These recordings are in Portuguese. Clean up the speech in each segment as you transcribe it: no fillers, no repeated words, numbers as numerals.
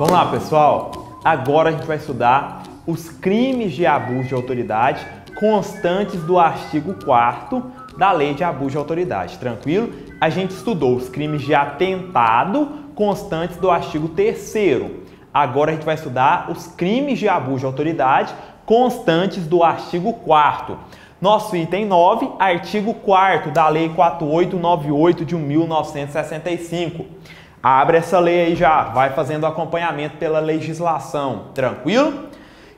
Vamos lá, pessoal. Agora a gente vai estudar os crimes de abuso de autoridade constantes do artigo 4º da Lei de Abuso de Autoridade. Tranquilo? A gente estudou os crimes de atentado constantes do artigo 3º. Agora a gente vai estudar os crimes de abuso de autoridade constantes do artigo 4º. Nosso item 9, artigo 4º da Lei 4898 de 1965. Abre essa lei aí já, vai fazendo acompanhamento pela legislação, tranquilo?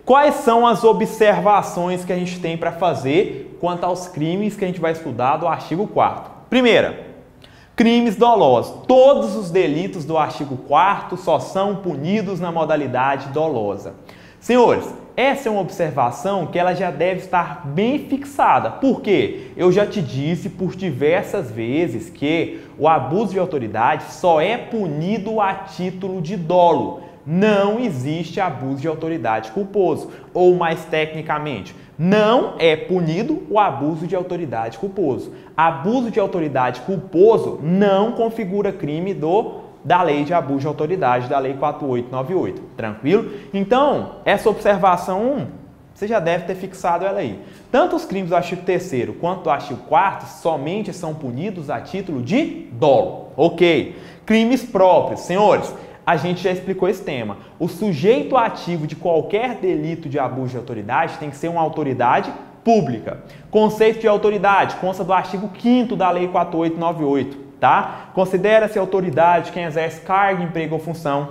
Quais são as observações que a gente tem para fazer quanto aos crimes que a gente vai estudar do artigo 4º? Primeira, crimes dolosos. Todos os delitos do artigo 4º só são punidos na modalidade dolosa. Senhores, essa é uma observação que ela já deve estar bem fixada. Por quê? Eu já te disse por diversas vezes que o abuso de autoridade só é punido a título de dolo. Não existe abuso de autoridade culposo. Ou mais tecnicamente, não é punido o abuso de autoridade culposo. Abuso de autoridade culposo não configura crime da Lei de Abuso de Autoridade, da Lei 4898. Tranquilo? Então, essa observação, você já deve ter fixado ela aí. Tanto os crimes do artigo 3º quanto do artigo 4º somente são punidos a título de dolo. Ok. Crimes próprios. Senhores, a gente já explicou esse tema. O sujeito ativo de qualquer delito de abuso de autoridade tem que ser uma autoridade pública. Conceito de autoridade consta do artigo 5º da Lei 4898. Tá? Considera-se autoridade quem exerce cargo, emprego ou função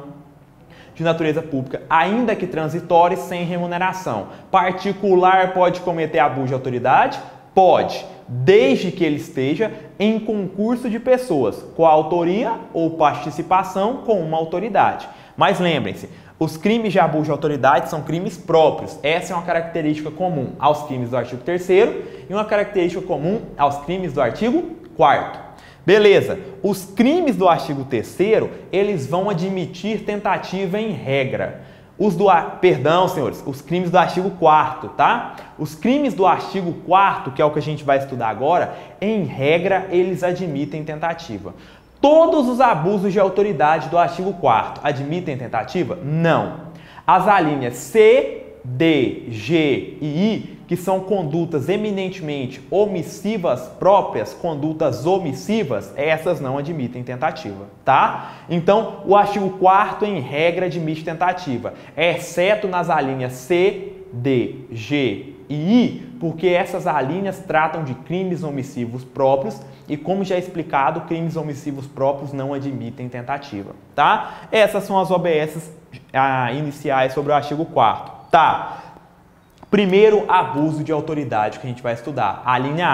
de natureza pública, ainda que transitória e sem remuneração. Particular pode cometer abuso de autoridade? Pode, desde que ele esteja em concurso de pessoas, com autoria ou participação com uma autoridade. Mas lembrem-se, os crimes de abuso de autoridade são crimes próprios. Essa é uma característica comum aos crimes do artigo 3º e uma característica comum aos crimes do artigo 4º. Beleza, os crimes do artigo 3º, eles vão admitir tentativa em regra. Senhores, os crimes do artigo 4º, tá? Os crimes do artigo 4º, que é o que a gente vai estudar agora, em regra, eles admitem tentativa. Todos os abusos de autoridade do artigo 4º admitem tentativa? Não. As alíneas C, D, G e I, que são condutas eminentemente omissivas próprias, condutas omissivas, essas não admitem tentativa, tá? Então, o artigo 4º, em regra, admite tentativa, exceto nas alíneas C, D, G e I, porque essas alíneas tratam de crimes omissivos próprios e, como já explicado, crimes omissivos próprios não admitem tentativa, tá? Essas são as OBS iniciais sobre o artigo 4º. Tá. Primeiro abuso de autoridade que a gente vai estudar. A linha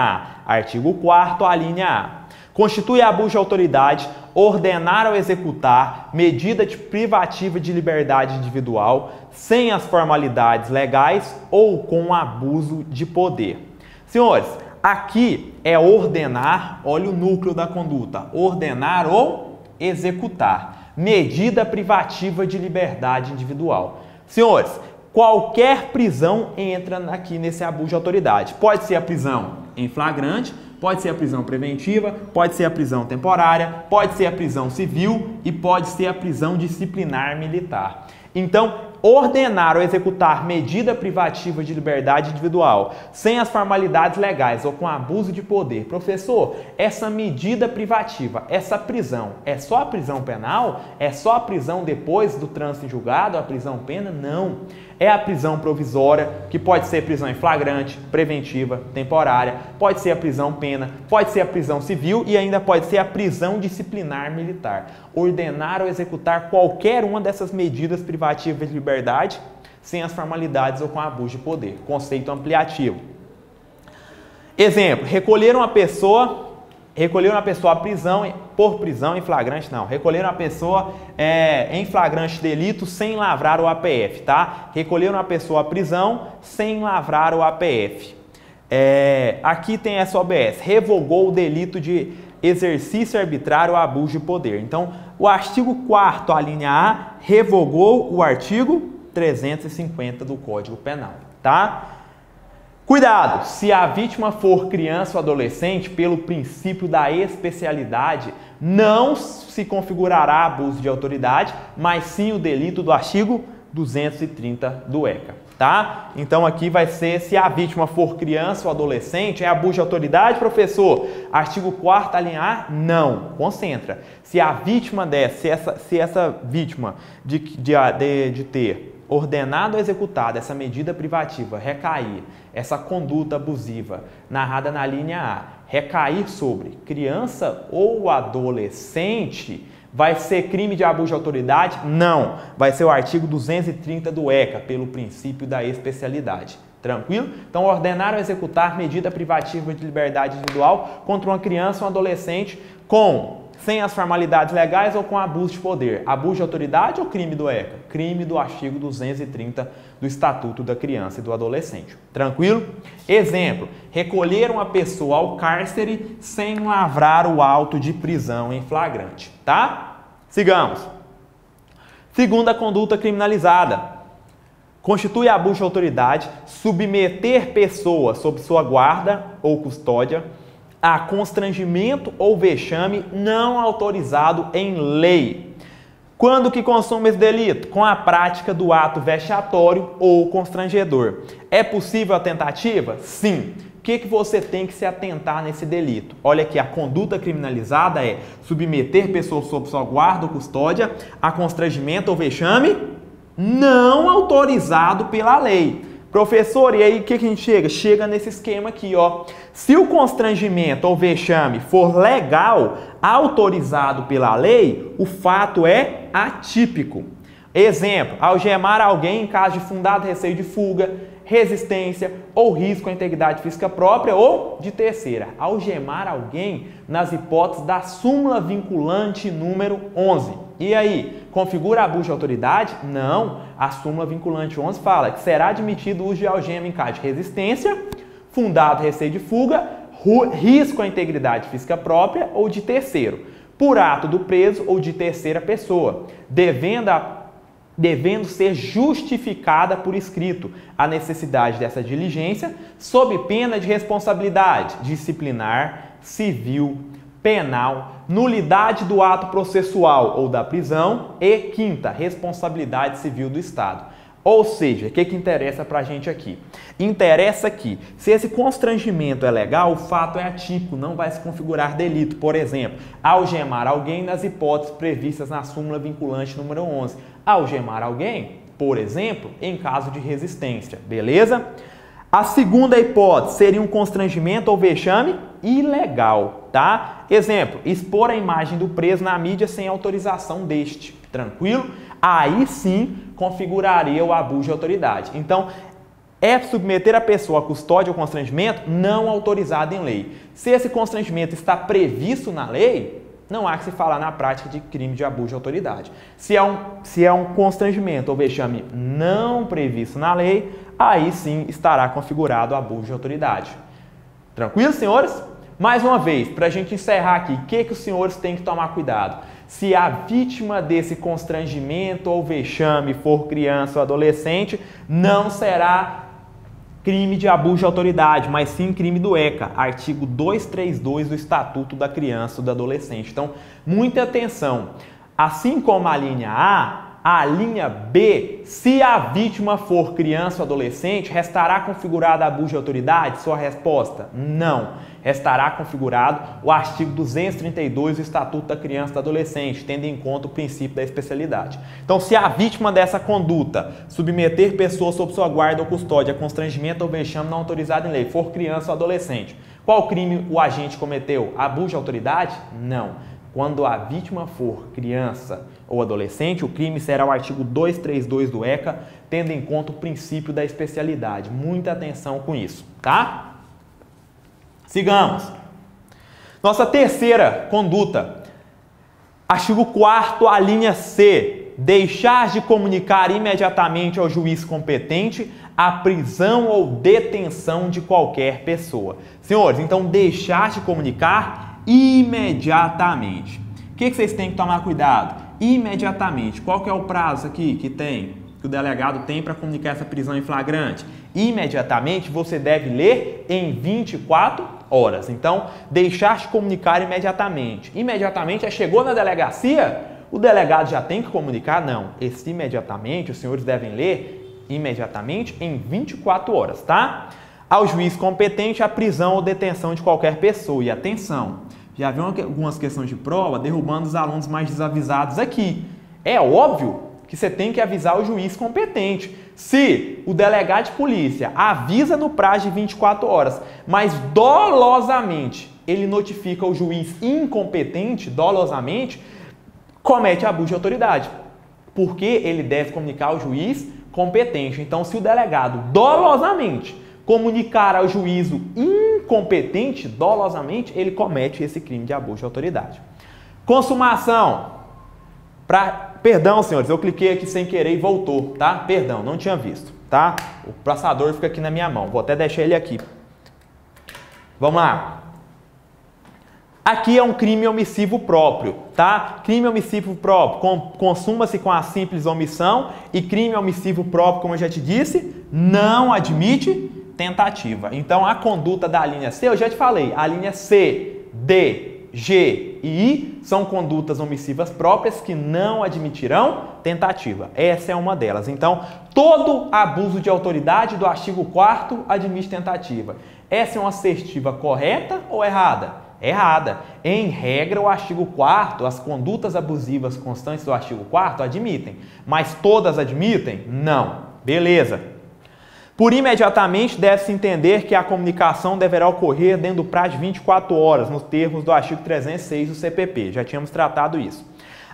A. Artigo 4º, a linha A. Constitui abuso de autoridade ordenar ou executar medida de privativa de liberdade individual sem as formalidades legais ou com abuso de poder. Senhores, aqui é ordenar, olha o núcleo da conduta, ordenar ou executar medida privativa de liberdade individual. Senhores, qualquer prisão entra aqui nesse abuso de autoridade. Pode ser a prisão em flagrante, pode ser a prisão preventiva, pode ser a prisão temporária, pode ser a prisão civil e pode ser a prisão disciplinar militar. Então, ordenar ou executar medida privativa de liberdade individual sem as formalidades legais ou com abuso de poder. Professor, essa medida privativa, essa prisão, é só a prisão penal? É só a prisão depois do trânsito em julgado, a prisão pena? Não. É a prisão provisória, que pode ser prisão em flagrante, preventiva, temporária, pode ser a prisão pena, pode ser a prisão civil e ainda pode ser a prisão disciplinar militar. Ordenar ou executar qualquer uma dessas medidas privativas de liberdade sem as formalidades ou com abuso de poder. Conceito ampliativo. Exemplo, recolheram a pessoa à prisão, por prisão em flagrante, não. Recolheram a pessoa em flagrante delito sem lavrar o APF, tá? Recolheram a pessoa à prisão sem lavrar o APF. Aqui tem essa OBS, revogou o delito de exercício arbitrário ou abuso de poder. Então, o artigo 4º, a linha A, revogou o artigo 350 do Código Penal, tá? Cuidado! Se a vítima for criança ou adolescente, pelo princípio da especialidade, não se configurará abuso de autoridade, mas sim o delito do artigo 230 do ECA, tá? Então aqui vai ser, se a vítima for criança ou adolescente, é abuso de autoridade, professor? Artigo 4º, alínea A? Não, concentra. Se a vítima se essa vítima de ter ordenado ou executado essa medida privativa recair, essa conduta abusiva narrada na linha A, recair sobre criança ou adolescente, vai ser crime de abuso de autoridade? Não, vai ser o artigo 230 do ECA, pelo princípio da especialidade. Tranquilo? Então, ordenar ou executar medida privativa de liberdade individual contra uma criança ou um adolescente sem as formalidades legais ou com abuso de poder. Abuso de autoridade ou crime do ECA? Crime do artigo 230 do Estatuto da Criança e do Adolescente. Tranquilo? Exemplo, recolher uma pessoa ao cárcere sem lavrar o auto de prisão em flagrante. Tá? Sigamos. Segunda conduta criminalizada. Constitui abuso de autoridade submeter pessoa sob sua guarda ou custódia a constrangimento ou vexame não autorizado em lei. Quando que consome esse delito? Com a prática do ato vexatório ou constrangedor. É possível a tentativa? Sim. O que você tem que se atentar nesse delito? Olha aqui, a conduta criminalizada é submeter pessoa sob sua guarda ou custódia a constrangimento ou vexame não autorizado pela lei. Professor, e aí o que a gente chega? Chega nesse esquema aqui, ó. Se o constrangimento ou vexame for legal, autorizado pela lei, o fato é atípico. Exemplo, algemar alguém em caso de fundado receio de fuga, resistência ou risco à integridade física própria ou de terceira. Algemar alguém nas hipóteses da súmula vinculante número 11. E aí, configura abuso de autoridade? Não. A súmula vinculante 11 fala que será admitido o uso de algema em caso de resistência, fundado receio de fuga, risco à integridade física própria ou de terceiro, por ato do preso ou de terceira pessoa, devendo ser justificada por escrito a necessidade dessa diligência, sob pena de responsabilidade disciplinar, civil, penal, nulidade do ato processual ou da prisão e quinta, responsabilidade civil do Estado. Ou seja, o que interessa pra gente aqui? Interessa que, se esse constrangimento é legal, o fato é atípico, não vai se configurar delito. Por exemplo, algemar alguém nas hipóteses previstas na súmula vinculante número 11. Algemar alguém, por exemplo, em caso de resistência, beleza? A segunda hipótese seria um constrangimento ou vexame ilegal, tá? Exemplo, expor a imagem do preso na mídia sem autorização deste, tranquilo? Aí sim configuraria o abuso de autoridade. Então, é submeter a pessoa a custódia ou constrangimento não autorizado em lei. Se esse constrangimento está previsto na lei, não há que se falar na prática de crime de abuso de autoridade. Se é um constrangimento ou vexame não previsto na lei, aí sim estará configurado o abuso de autoridade. Tranquilo, senhores? Mais uma vez, para a gente encerrar aqui, o que os senhores têm que tomar cuidado? Se a vítima desse constrangimento ou vexame for criança ou adolescente, não será crime de abuso de autoridade, mas sim crime do ECA, artigo 232 do Estatuto da Criança ou do Adolescente. Então, muita atenção. Assim como a linha A linha B, se a vítima for criança ou adolescente, restará configurado abuso de autoridade? Sua resposta, não. Restará configurado o artigo 232 do Estatuto da Criança e do Adolescente, tendo em conta o princípio da especialidade. Então, se a vítima dessa conduta, submeter pessoa sob sua guarda ou custódia a constrangimento ou vexame não autorizado em lei, for criança ou adolescente, qual crime o agente cometeu? Abuso de autoridade? Não. Quando a vítima for criança ou adolescente, o crime será o artigo 232 do ECA, tendo em conta o princípio da especialidade. Muita atenção com isso, tá? Sigamos. Nossa terceira conduta. Artigo 4º, a linha C. Deixar de comunicar imediatamente ao juiz competente a prisão ou detenção de qualquer pessoa. Senhores, então deixar de comunicar imediatamente. O que vocês têm que tomar cuidado? Imediatamente. Qual que é o prazo aqui que o delegado tem para comunicar essa prisão em flagrante? imediatamente, você deve ler em 24 horas. Então, deixar de comunicar imediatamente. Imediatamente, chegou na delegacia, o delegado já tem que comunicar? Não. Esse imediatamente, os senhores devem ler imediatamente em 24 horas, tá? Ao juiz competente, a prisão ou detenção de qualquer pessoa. E atenção, já viu algumas questões de prova derrubando os alunos mais desavisados aqui. É óbvio que você tem que avisar o juiz competente. Se o delegado de polícia avisa no prazo de 24 horas, mas dolosamente ele notifica o juiz incompetente, dolosamente, comete abuso de autoridade. Porque ele deve comunicar ao juiz competente. Então, se o delegado dolosamente comunicar ao juízo incompetente, dolosamente, ele comete esse crime de abuso de autoridade. Consumação. Perdão, senhores, eu cliquei aqui sem querer e voltou, tá? Perdão, não tinha visto, tá? O passador fica aqui na minha mão. Vou até deixar ele aqui. Vamos lá. Aqui é um crime omissivo próprio, tá? Crime omissivo próprio consuma-se com a simples omissão e crime omissivo próprio, como eu já te disse, não admite tentativa. Então, a conduta da linha C, eu já te falei, a linha C, D, G e I são condutas omissivas próprias que não admitirão tentativa. Essa é uma delas. Então, todo abuso de autoridade do artigo 4º admite tentativa. Essa é uma assertiva correta ou errada? Errada. Em regra, o artigo 4º, as condutas abusivas constantes do artigo 4º admitem. Mas todas admitem? Não. Beleza. Por imediatamente, deve-se entender que a comunicação deverá ocorrer dentro do prazo de 24 horas, nos termos do artigo 306 do CPP. Já tínhamos tratado isso.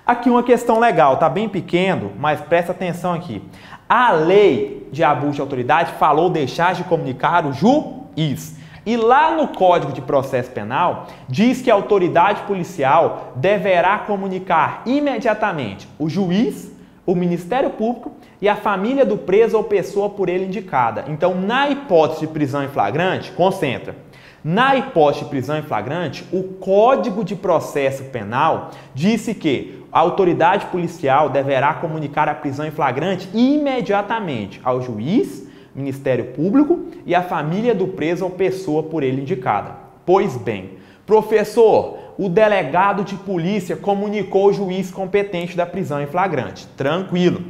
Aqui uma questão legal, tá bem pequeno, mas presta atenção aqui. A lei de abuso de autoridade falou deixar de comunicar o juiz. E lá no Código de Processo Penal, diz que a autoridade policial deverá comunicar imediatamente o juiz, o Ministério Público e a família do preso ou pessoa por ele indicada. Então, na hipótese de prisão em flagrante, concentra. Na hipótese de prisão em flagrante, o Código de Processo Penal disse que a autoridade policial deverá comunicar a prisão em flagrante imediatamente ao juiz, Ministério Público e a família do preso ou pessoa por ele indicada. Pois bem, professor, o delegado de polícia comunicou o juiz competente da prisão em flagrante. Tranquilo,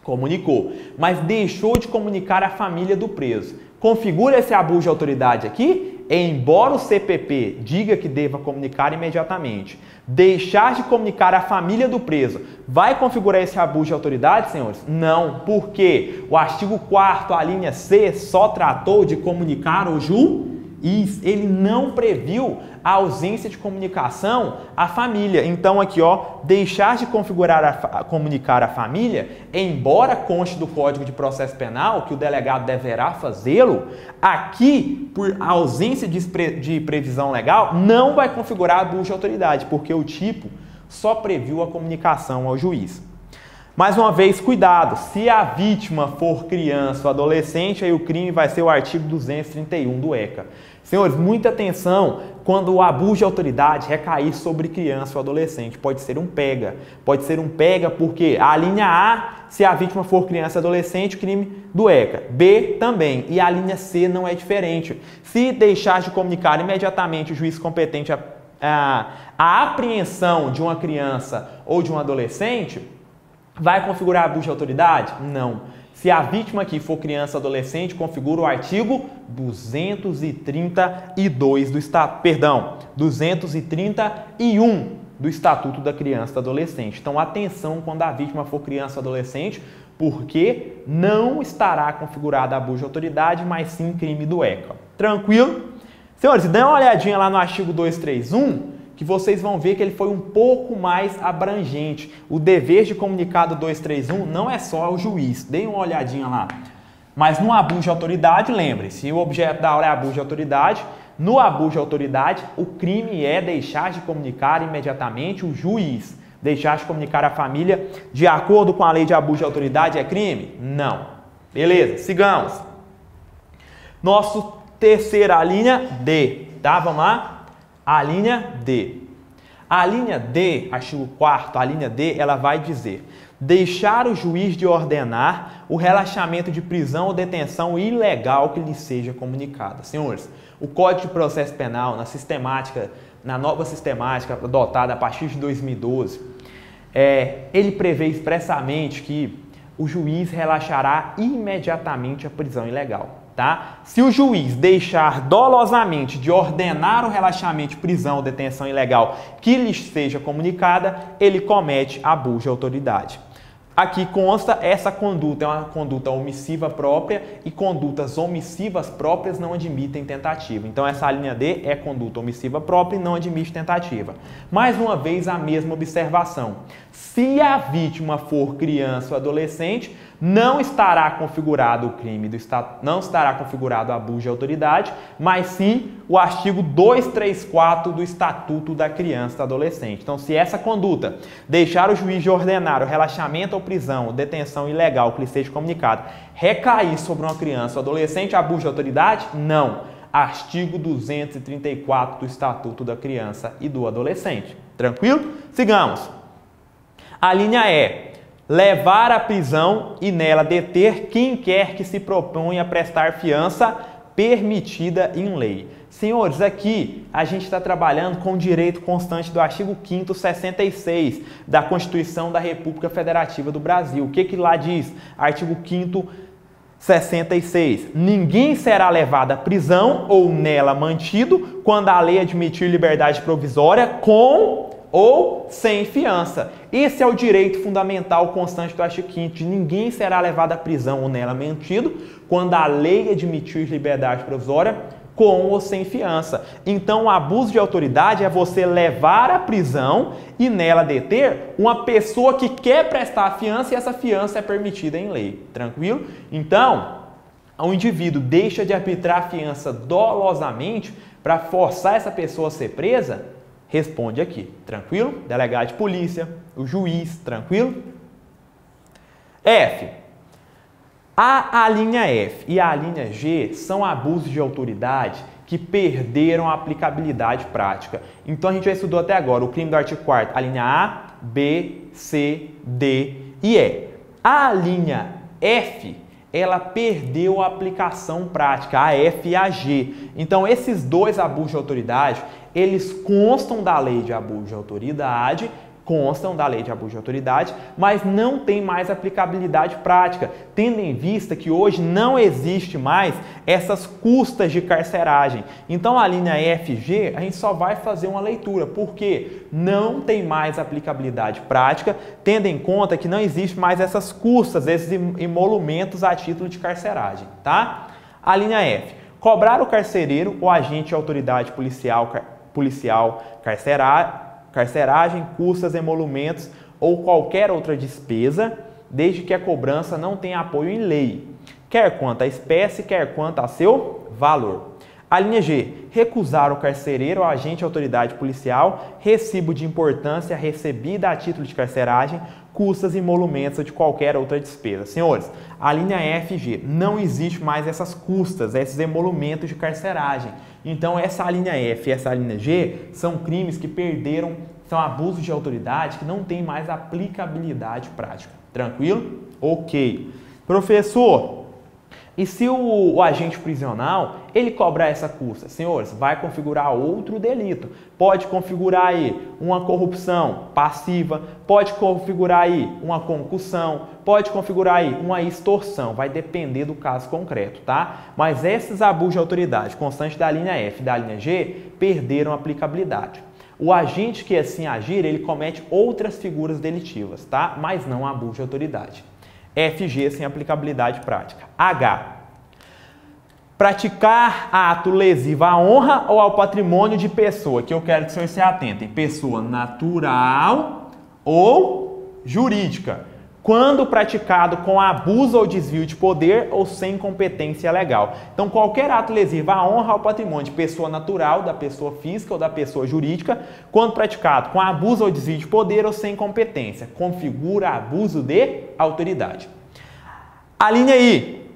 comunicou, mas deixou de comunicar a família do preso. Configura esse abuso de autoridade aqui? Embora o CPP diga que deva comunicar imediatamente, deixar de comunicar a família do preso vai configurar esse abuso de autoridade, senhores? Não, porque o artigo 4º, a linha C, só tratou de comunicar o juiz. Ele não previu a ausência de comunicação à família. Então aqui, ó, deixar de comunicar a família, embora conste do Código de Processo Penal que o delegado deverá fazê-lo, aqui, por ausência de previsão legal, não vai configurar abuso de autoridade, porque o tipo só previu a comunicação ao juiz. Mais uma vez, cuidado, se a vítima for criança ou adolescente, aí o crime vai ser o artigo 231 do ECA. Senhores, muita atenção quando o abuso de autoridade recair sobre criança ou adolescente. Pode ser um pega. Pode ser um pega porque a linha A, se a vítima for criança ou adolescente, crime do ECA. B também. E a linha C não é diferente. Se deixar de comunicar imediatamente o juiz competente a apreensão de uma criança ou de um adolescente, vai configurar abuso de autoridade? Não. Se a vítima aqui for criança ou adolescente, configura o artigo 232 do Estatuto, 231 do Estatuto da Criança e do Adolescente. Então, atenção quando a vítima for criança ou adolescente, porque não estará configurado abuso de autoridade, mas sim crime do ECA. Tranquilo? Senhores, dê uma olhadinha lá no artigo 231, que vocês vão ver que ele foi um pouco mais abrangente. O dever de comunicado 231 não é só ao juiz. Deem uma olhadinha lá. Mas no abuso de autoridade, lembre-se, o objeto da aula é abuso de autoridade. No abuso de autoridade, o crime é deixar de comunicar imediatamente o juiz. Deixar de comunicar a família de acordo com a lei de abuso de autoridade é crime? Não. Beleza, sigamos. Nosso terceira linha D, tá? Vamos lá? A linha D. A linha D, artigo 4º, a linha D, ela vai dizer: deixar o juiz de ordenar o relaxamento de prisão ou detenção ilegal que lhe seja comunicada. Senhores, o Código de Processo Penal, na nova sistemática adotada a partir de 2012, ele prevê expressamente que o juiz relaxará imediatamente a prisão ilegal. Tá? Se o juiz deixar dolosamente de ordenar o relaxamento de prisão ou detenção ilegal que lhe seja comunicada, ele comete abuso de autoridade. Aqui consta, essa conduta é uma conduta omissiva própria e condutas omissivas próprias não admitem tentativa. Então essa linha D é conduta omissiva própria e não admite tentativa. Mais uma vez a mesma observação. Se a vítima for criança ou adolescente, não estará configurado o crime não estará configurado o abuso de autoridade, mas sim o artigo 234 do Estatuto da Criança e do Adolescente. Então, se essa conduta deixar o juiz de ordenar o relaxamento ou prisão ou detenção ilegal que lhe seja comunicado recair sobre uma criança ou adolescente, abuso de autoridade? Não. Artigo 234 do Estatuto da Criança e do Adolescente. Tranquilo? Sigamos. A linha E. Levar à prisão e nela deter quem quer que se proponha a prestar fiança permitida em lei. Senhores, aqui a gente está trabalhando com o direito constante do artigo 5º 66 da Constituição da República Federativa do Brasil. O que lá diz? Artigo 5º 66. Ninguém será levado à prisão ou nela mantido quando a lei admitir liberdade provisória com ou sem fiança. Esse é o direito fundamental constante do artigo 5º. De ninguém será levado à prisão ou nela mantido quando a lei admitir liberdade provisória com ou sem fiança. Então, o abuso de autoridade é você levar à prisão e nela deter uma pessoa que quer prestar a fiança e essa fiança é permitida em lei. Tranquilo? Então, o indivíduo deixa de arbitrar a fiança dolosamente para forçar essa pessoa a ser presa. Responde aqui, tranquilo? Delegado de polícia, o juiz, tranquilo? F. A linha F e a linha G são abusos de autoridade que perderam a aplicabilidade prática. Então a gente já estudou até agora o crime do artigo 4º, a linha A, B, C, D e E. A linha F, ela perdeu a aplicação prática, a F e a G. Então esses dois abusos de autoridade, eles constam da lei de abuso de autoridade, mas não tem mais aplicabilidade prática, tendo em vista que hoje não existe mais essas custas de carceragem. Então a linha F e G, a gente só vai fazer uma leitura, porque não tem mais aplicabilidade prática, tendo em conta que não existe mais essas custas, esses emolumentos a título de carceragem, tá? A linha F. Cobrar o carcereiro ou agente de autoridade policial, carceragem, custas, emolumentos ou qualquer outra despesa, desde que a cobrança não tenha apoio em lei, quer quanto à espécie, quer quanto a seu valor. A linha G. Recusar o carcereiro ou agente de autoridade policial recibo de importância recebida a título de carceragem, custas, emolumentos ou de qualquer outra despesa. Senhores, a linha F e G, não existe mais essas custas, esses emolumentos de carceragem. Então, essa linha F e essa linha G são crimes que perderam, são abusos de autoridade que não tem mais aplicabilidade prática. Tranquilo? Ok. Professor, e se o agente prisional, ele cobrar essa custa? Senhores, vai configurar outro delito. Pode configurar aí uma corrupção passiva, pode configurar aí uma concussão, pode configurar aí uma extorsão. Vai depender do caso concreto, tá? Mas esses abusos de autoridade, constantes da linha F e da linha G, perderam aplicabilidade. O agente que assim agir, ele comete outras figuras delitivas, tá? Mas não abuso de autoridade. FG sem aplicabilidade prática. H. Praticar ato lesivo à honra ou ao patrimônio de pessoa, que eu quero que os senhores se atentem. Pessoa natural ou jurídica. Quando praticado com abuso ou desvio de poder ou sem competência legal. Então, qualquer ato lesivo à honra ou ao patrimônio de pessoa natural, da pessoa física ou da pessoa jurídica, quando praticado com abuso ou desvio de poder ou sem competência, configura abuso de autoridade. A linha I.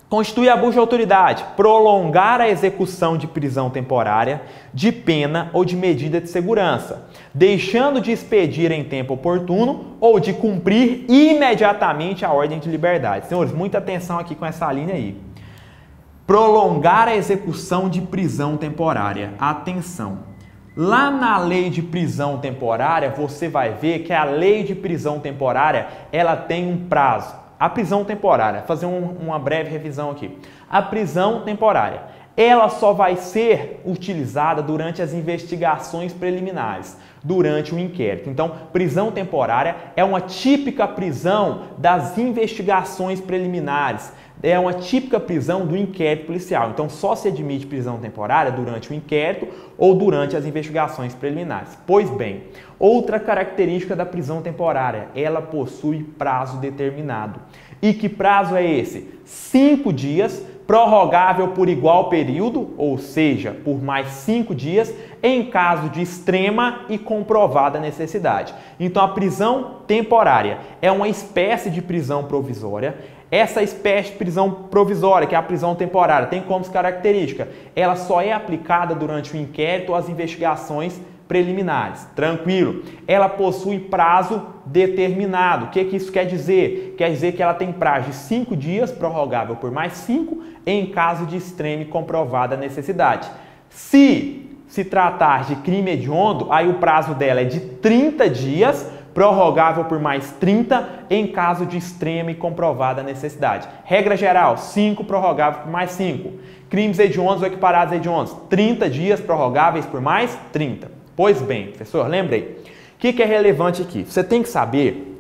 Constitui abuso de autoridade, prolongar a execução de prisão temporária, de pena ou de medida de segurança, deixando de expedir em tempo oportuno ou de cumprir imediatamente a ordem de liberdade. Senhores, muita atenção aqui com essa linha aí. Prolongar a execução de prisão temporária. Atenção. Lá na lei de prisão temporária, você vai ver que a lei de prisão temporária, ela tem um prazo. A prisão temporária, fazer uma breve revisão aqui. A prisão temporária, ela só vai ser utilizada durante as investigações preliminares, durante o inquérito. Então, prisão temporária é uma típica prisão das investigações preliminares, é uma típica prisão do inquérito policial. Então, só se admite prisão temporária durante o inquérito ou durante as investigações preliminares. Pois bem, outra característica da prisão temporária, ela possui prazo determinado. E que prazo é esse? 5 dias, prorrogável por igual período, ou seja, por mais 5 dias, em caso de extrema e comprovada necessidade. Então, a prisão temporária é uma espécie de prisão provisória. Essa espécie de prisão provisória, que é a prisão temporária, tem como característica, ela só é aplicada durante o inquérito ou as investigações preliminares. Tranquilo? Ela possui prazo determinado. O que isso quer dizer? Quer dizer que ela tem prazo de 5 dias, prorrogável por mais 5, em caso de extrema e comprovada necessidade. Se tratar de crime hediondo, aí o prazo dela é de 30 dias, prorrogável por mais 30, em caso de extrema e comprovada necessidade. Regra geral, 5, prorrogável por mais 5. Crimes hediondos ou equiparados a hediondos, 30 dias, prorrogáveis por mais 30. Pois bem, professor, lembrei. O que é relevante aqui? Você tem que saber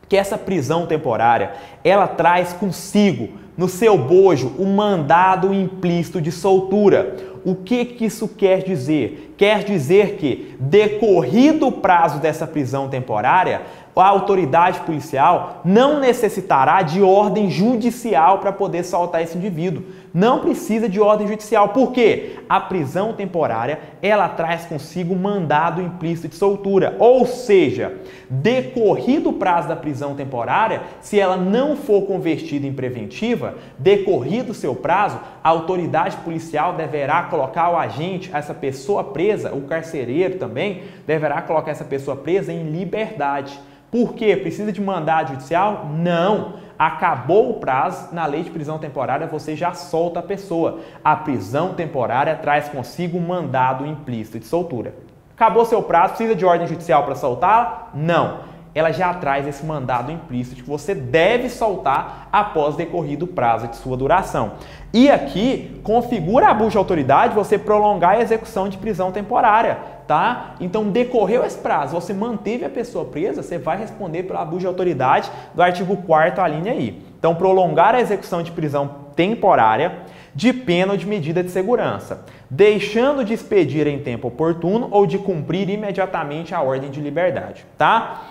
que essa prisão temporária, ela traz consigo, no seu bojo, o mandado implícito de soltura. O que isso quer dizer? Quer dizer que, decorrido o prazo dessa prisão temporária, a autoridade policial não necessitará de ordem judicial para poder soltar esse indivíduo. Não precisa de ordem judicial. Por quê? A prisão temporária, ela traz consigo mandado implícito de soltura. Ou seja, decorrido o prazo da prisão temporária, se ela não for convertida em preventiva, decorrido o seu prazo, a autoridade policial deverá colocar o agente, essa pessoa presa, o carcereiro também, deverá colocar essa pessoa presa em liberdade. Por quê? Precisa de mandado judicial? Não. Acabou o prazo, na lei de prisão temporária você já solta a pessoa. A prisão temporária traz consigo um mandado implícito de soltura. Acabou seu prazo, precisa de ordem judicial para soltá-la? Não. Ela já traz esse mandado implícito que você deve soltar após decorrido o prazo de sua duração. E aqui, configura abuso de autoridade você prolongar a execução de prisão temporária, tá? Então, decorreu esse prazo, você manteve a pessoa presa, você vai responder pelo abuso de autoridade do artigo 4º, a linha aí. Então, prolongar a execução de prisão temporária, de pena ou de medida de segurança, deixando de expedir em tempo oportuno ou de cumprir imediatamente a ordem de liberdade, tá?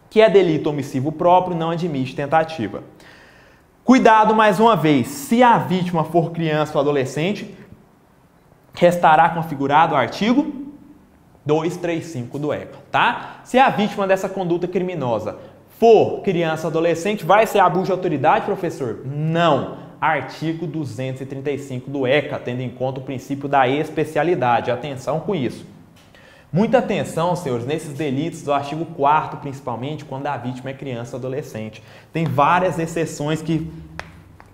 Que é delito omissivo próprio, não admite tentativa. Cuidado mais uma vez, se a vítima for criança ou adolescente, restará configurado o artigo 235 do ECA, tá? Se a vítima dessa conduta criminosa for criança ou adolescente, vai ser abuso de autoridade, professor? Não. Artigo 235 do ECA, tendo em conta o princípio da especialidade. Atenção com isso. Muita atenção, senhores, nesses delitos do artigo 4º, principalmente, quando a vítima é criança ou adolescente. Tem várias exceções que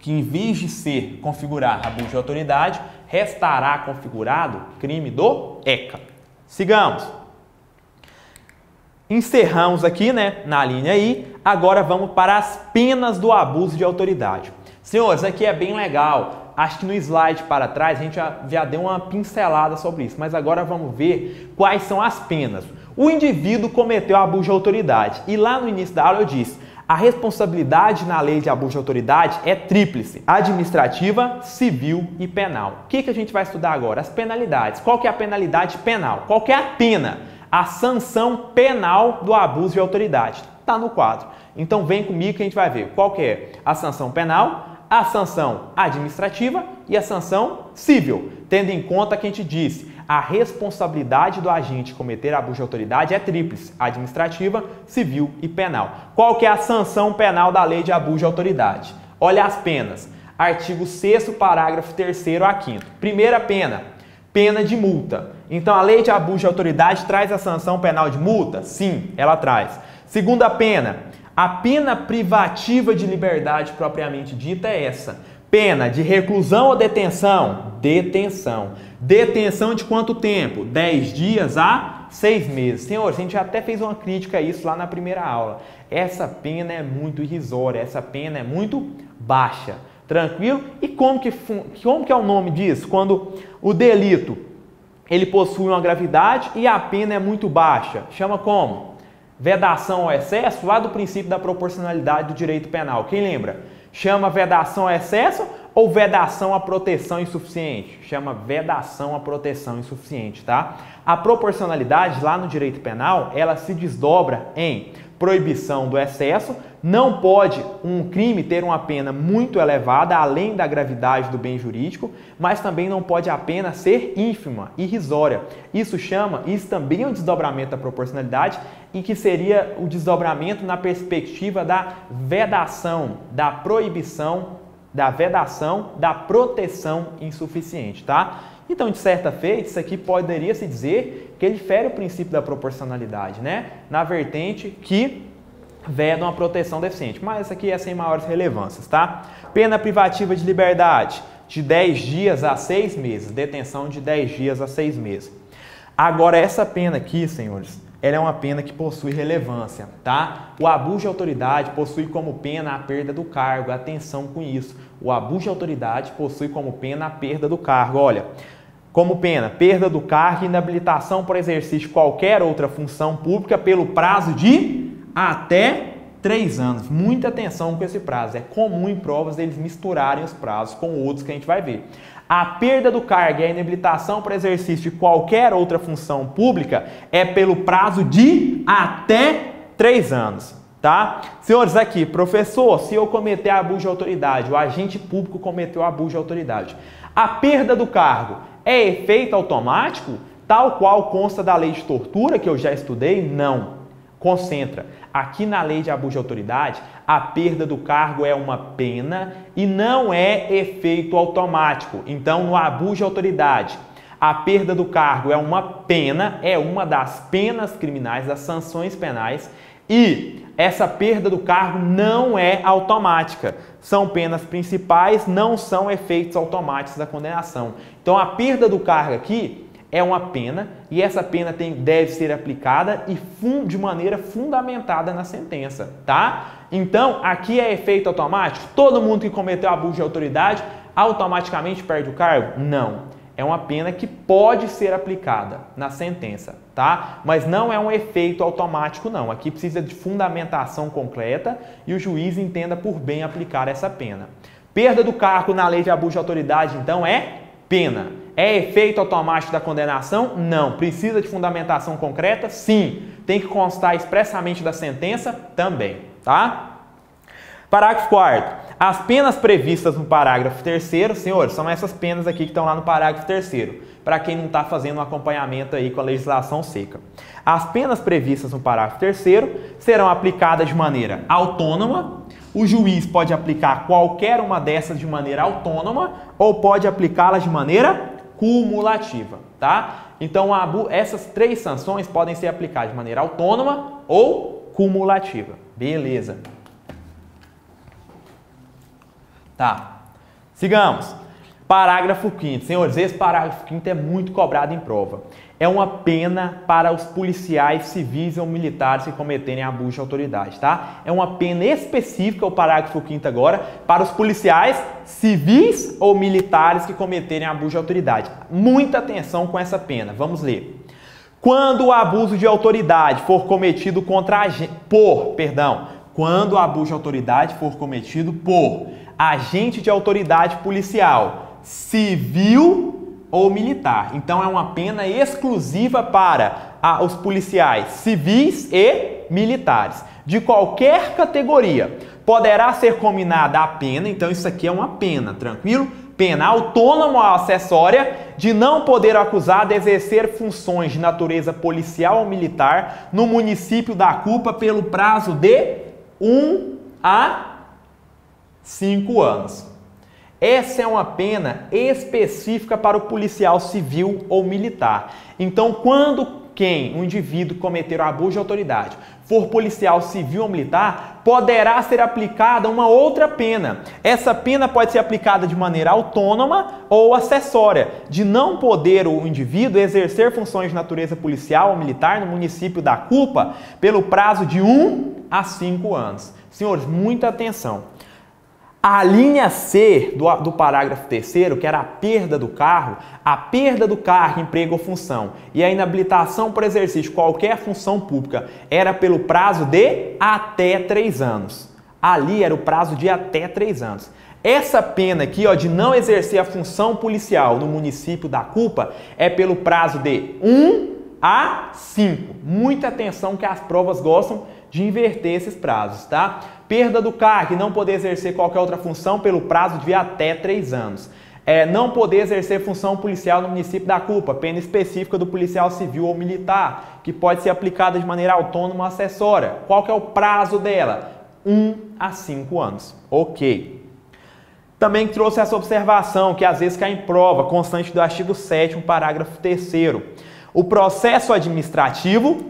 em vez de ser configurar abuso de autoridade, restará configurado crime do ECA. Sigamos. Encerramos aqui, né, na linha aí. Agora vamos para as penas do abuso de autoridade. Senhores, aqui é bem legal. Acho que no slide para trás a gente já deu uma pincelada sobre isso, mas agora vamos ver quais são as penas. O indivíduo cometeu abuso de autoridade e lá no início da aula eu disse, a responsabilidade na lei de abuso de autoridade é tríplice, administrativa, civil e penal. O que a gente vai estudar agora? As penalidades. Qual que é a penalidade penal? Qual que é a pena? A sanção penal do abuso de autoridade. Está no quadro. Então vem comigo que a gente vai ver qual que é a sanção penal, a sanção administrativa e a sanção civil, tendo em conta que a gente disse, a responsabilidade do agente cometer abuso de autoridade é tríplice, administrativa, civil e penal. Qual que é a sanção penal da lei de abuso de autoridade? Olha as penas. Artigo 6º, parágrafo 3º a 5º. Primeira pena, pena de multa. Então, a lei de abuso de autoridade traz a sanção penal de multa? Sim, ela traz. Segunda pena, a pena privativa de liberdade propriamente dita é essa. Pena de reclusão ou detenção? Detenção. Detenção de quanto tempo? 10 dias a 6 meses. Senhores, a gente até fez uma crítica a isso lá na primeira aula. Essa pena é muito irrisória, essa pena é muito baixa. Tranquilo? E como que é o nome disso? Quando o delito ele possui uma gravidade e a pena é muito baixa. Chama como? Vedação ao excesso, lá do princípio da proporcionalidade do direito penal. Quem lembra? Chama vedação ao excesso ou vedação à proteção insuficiente? Chama vedação à proteção insuficiente, tá? A proporcionalidade lá no direito penal, ela se desdobra em proibição do excesso. Não pode um crime ter uma pena muito elevada, além da gravidade do bem jurídico, mas também não pode a pena ser ínfima, irrisória. Isso também é um desdobramento da proporcionalidade e que seria o desdobramento na perspectiva da vedação, da proibição, da vedação, da proteção insuficiente, tá? Então, de certa feita, isso aqui poderia se dizer que ele fere o princípio da proporcionalidade, né? Na vertente que veda uma proteção deficiente. Mas isso aqui é sem maiores relevâncias, tá? Pena privativa de liberdade, de 10 dias a 6 meses. Detenção de 10 dias a 6 meses. Agora, essa pena aqui, senhores, ela é uma pena que possui relevância, tá? O abuso de autoridade possui como pena a perda do cargo. Atenção com isso. O abuso de autoridade possui como pena a perda do cargo. Olha, como pena, perda do cargo e inabilitação para exercício de qualquer outra função pública pelo prazo de até 3 anos. Muita atenção com esse prazo. É comum em provas eles misturarem os prazos com outros que a gente vai ver. A perda do cargo e a inabilitação para exercício de qualquer outra função pública é pelo prazo de até 3 anos. Tá? Senhores, aqui, professor, se eu cometer abuso de autoridade, o agente público cometeu abuso de autoridade, a perda do cargo é efeito automático, tal qual consta da lei de tortura, que eu já estudei? Não. Concentra. Aqui na lei de abuso de autoridade, a perda do cargo é uma pena e não é efeito automático. Então, no abuso de autoridade, a perda do cargo é uma pena, é uma das penas criminais, das sanções penais, e essa perda do cargo não é automática. São penas principais, não são efeitos automáticos da condenação. Então, a perda do cargo aqui é uma pena e essa pena deve ser aplicada e de maneira fundamentada na sentença, tá? Então, aqui é efeito automático? Todo mundo que cometeu abuso de autoridade automaticamente perde o cargo? Não. É uma pena que pode ser aplicada na sentença, tá? Mas não é um efeito automático, não. Aqui precisa de fundamentação completa e o juiz entenda por bem aplicar essa pena. Perda do cargo na lei de abuso de autoridade, então, é pena. É efeito automático da condenação? Não. Precisa de fundamentação concreta? Sim. Tem que constar expressamente da sentença? Também, tá? Parágrafo 4º. As penas previstas no parágrafo 3º, senhores, são essas penas aqui que estão lá no parágrafo 3º, para quem não está fazendo um acompanhamento aí com a legislação seca. As penas previstas no parágrafo 3º serão aplicadas de maneira autônoma. O juiz pode aplicar qualquer uma dessas de maneira autônoma ou pode aplicá-las de maneira cumulativa, tá? Então, essas 3 sanções podem ser aplicadas de maneira autônoma ou cumulativa. Beleza. Tá. Sigamos. Parágrafo 5º. Senhores, esse parágrafo 5º é muito cobrado em prova. É uma pena para os policiais civis ou militares que cometerem abuso de autoridade, tá? É uma pena específica, o parágrafo 5º agora, para os policiais civis ou militares que cometerem abuso de autoridade. Muita atenção com essa pena. Vamos ler. Quando o abuso de autoridade for cometido quando o abuso de autoridade for cometido por agente de autoridade policial, civil ou militar. Então, é uma pena exclusiva para os policiais civis e militares. De qualquer categoria, poderá ser combinada a pena, então isso aqui é uma pena, tranquilo? Pena autônoma ou acessória de não poder acusado exercer funções de natureza policial ou militar no município da culpa pelo prazo de 1 a 5 anos. Essa é uma pena específica para o policial civil ou militar. Então, quando um indivíduo cometer o abuso de autoridade for policial civil ou militar, poderá ser aplicada uma outra pena. Essa pena pode ser aplicada de maneira autônoma ou acessória, de não poder o indivíduo exercer funções de natureza policial ou militar no município da culpa pelo prazo de 1 a 5 anos. Senhores, muita atenção. A linha C do parágrafo 3º, que era a perda do cargo, emprego ou função, e a inabilitação por exercício de qualquer função pública era pelo prazo de até 3 anos. Ali era o prazo de até 3 anos. Essa pena aqui, de não exercer a função policial no município da culpa é pelo prazo de 1 a 5. Muita atenção que as provas gostam de inverter esses prazos, tá? Perda do cargo e não poder exercer qualquer outra função pelo prazo de até 3 anos. Não poder exercer função policial no município da culpa, pena específica do policial civil ou militar, que pode ser aplicada de maneira autônoma ou acessória. Qual que é o prazo dela? 1 a 5 anos. Ok. Também trouxe essa observação, que às vezes cai em prova, constante do artigo 7º, parágrafo 3º. O processo administrativo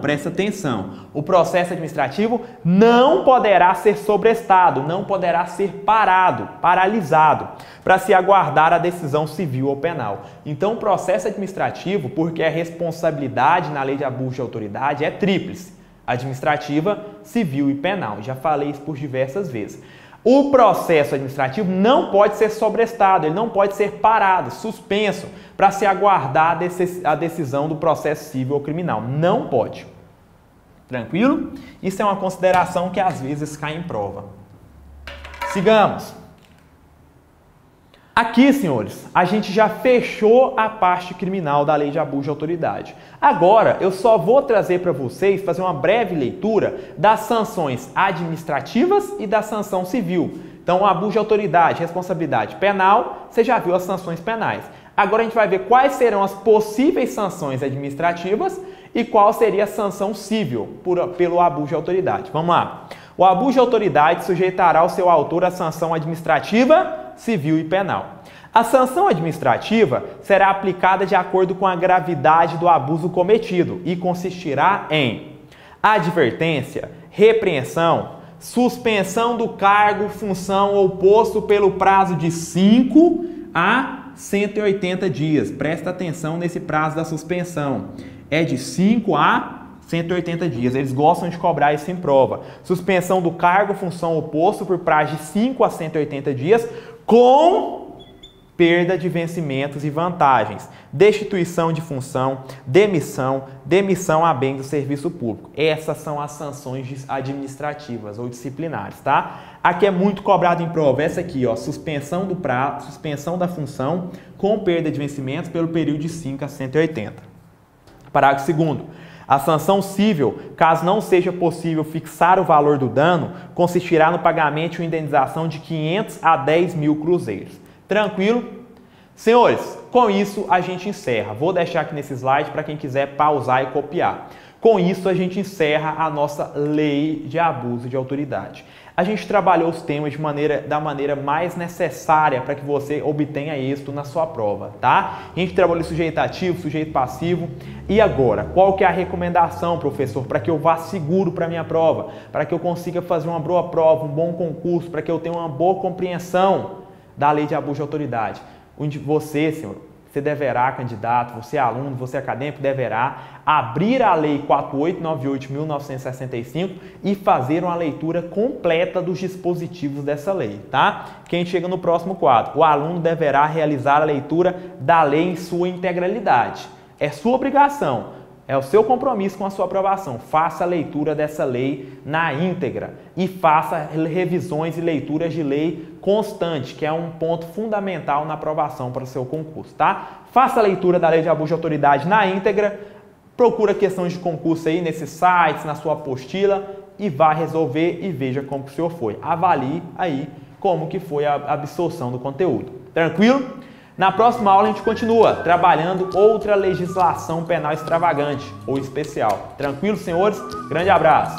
presta atenção, o processo administrativo não poderá ser sobrestado, não poderá ser paralisado, para se aguardar a decisão civil ou penal. Então, o processo administrativo, porque a responsabilidade na lei de abuso de autoridade é tríplice, administrativa, civil e penal. Já falei isso por diversas vezes. O processo administrativo não pode ser sobrestado, ele não pode ser parado, suspenso, para se aguardar a decisão do processo civil ou criminal. Não pode. Tranquilo? Isso é uma consideração que às vezes cai em prova. Sigamos. Aqui, senhores, a gente já fechou a parte criminal da lei de abuso de autoridade. Agora, eu só vou trazer para vocês, fazer uma breve leitura das sanções administrativas e da sanção civil. Então, o abuso de autoridade, responsabilidade penal, você já viu as sanções penais. Agora a gente vai ver quais serão as possíveis sanções administrativas e qual seria a sanção civil pelo abuso de autoridade. Vamos lá. O abuso de autoridade sujeitará o seu autor à sanção administrativa, civil e penal. A sanção administrativa será aplicada de acordo com a gravidade do abuso cometido e consistirá em advertência, repreensão, suspensão do cargo, função ou posto pelo prazo de 5 a 180 dias. Presta atenção nesse prazo da suspensão. É de 5 a 180 dias. Eles gostam de cobrar isso em prova. Suspensão do cargo, função ou posto por prazo de 5 a 180 dias com perda de vencimentos e vantagens, destituição de função, demissão a bem do serviço público. Essas são as sanções administrativas ou disciplinares, tá? Aqui é muito cobrado em prova, essa aqui, suspensão do prazo, suspensão da função com perda de vencimentos pelo período de 5 a 180. Parágrafo 2º. A sanção civil, caso não seja possível fixar o valor do dano, consistirá no pagamento de uma indenização de 500 a 10 mil cruzeiros. Tranquilo? Senhores, com isso a gente encerra. Vou deixar aqui nesse slide para quem quiser pausar e copiar. Com isso a gente encerra a nossa lei de abuso de autoridade. A gente trabalhou os temas da maneira mais necessária para que você obtenha êxito na sua prova, tá? A gente trabalhou sujeito ativo, sujeito passivo. E agora, qual que é a recomendação, professor, para que eu vá seguro para a minha prova? Para que eu consiga fazer uma boa prova, um bom concurso, para que eu tenha uma boa compreensão da lei de abuso de autoridade? Onde você, senhor, você deverá, candidato, você aluno, você acadêmico, deverá abrir a Lei 4898/1965 e fazer uma leitura completa dos dispositivos dessa lei, tá? Quem chega no próximo quadro, o aluno deverá realizar a leitura da lei em sua integralidade. É sua obrigação. É o seu compromisso com a sua aprovação. Faça a leitura dessa lei na íntegra e faça revisões e leituras de lei constante, que é um ponto fundamental na aprovação para o seu concurso, tá? Faça a leitura da lei de abuso de autoridade na íntegra, procura questões de concurso aí nesses sites, na sua apostila e vá resolver e veja como que o senhor foi. Avalie aí como que foi a absorção do conteúdo. Tranquilo? Na próxima aula a gente continua trabalhando outra legislação penal extravagante ou especial. Tranquilo, senhores? Grande abraço!